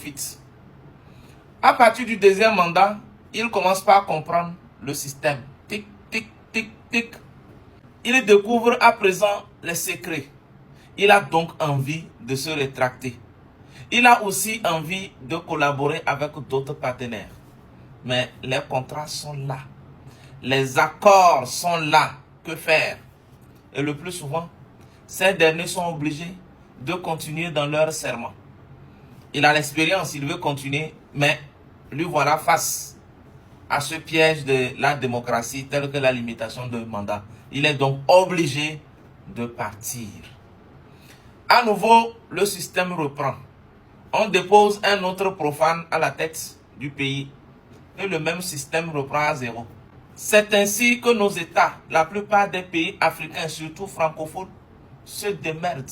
vite. À partir du deuxième mandat, il commence par comprendre le système. Tic, tic, tic, tic. Il découvre à présent les secrets. Il a donc envie de se rétracter. Il a aussi envie de collaborer avec d'autres partenaires. Mais les contrats sont là. Les accords sont là. Que faire? Et le plus souvent, ces derniers sont obligés de continuer dans leur serment. Il a l'expérience, il veut continuer, mais lui voilà face à ce piège de la démocratie tel que la limitation de mandat. Il est donc obligé de partir. À nouveau, le système reprend. On dépose un autre profane à la tête du pays et le même système reprend à zéro. C'est ainsi que nos États, la plupart des pays africains, surtout francophones, se démerdent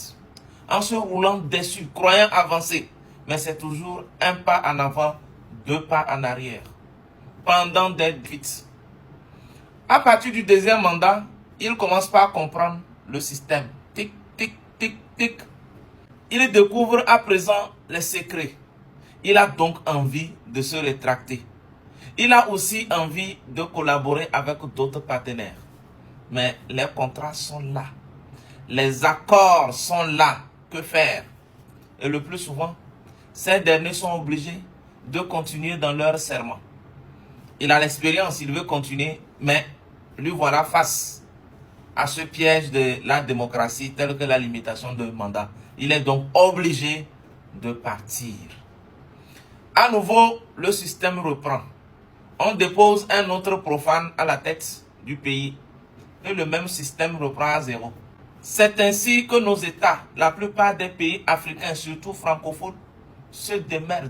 en se roulant dessus, croyant avancer. Mais c'est toujours un pas en avant, deux pas en arrière, pendant des vite. À partir du deuxième mandat, il commence par comprendre le système. Tic, tic, tic, tic. Il découvre à présent les secrets. Il a donc envie de se rétracter. Il a aussi envie de collaborer avec d'autres partenaires. Mais les contrats sont là. Les accords sont là. Que faire? Et le plus souvent, ces derniers sont obligés de continuer dans leur serment. Il a l'expérience, il veut continuer, mais lui voilà face à ce piège de la démocratie tel que la limitation de mandat. Il est donc obligé de partir. À nouveau, le système reprend. On dépose un autre profane à la tête du pays et le même système reprend à zéro. C'est ainsi que nos États, la plupart des pays africains, surtout francophones, se démerdent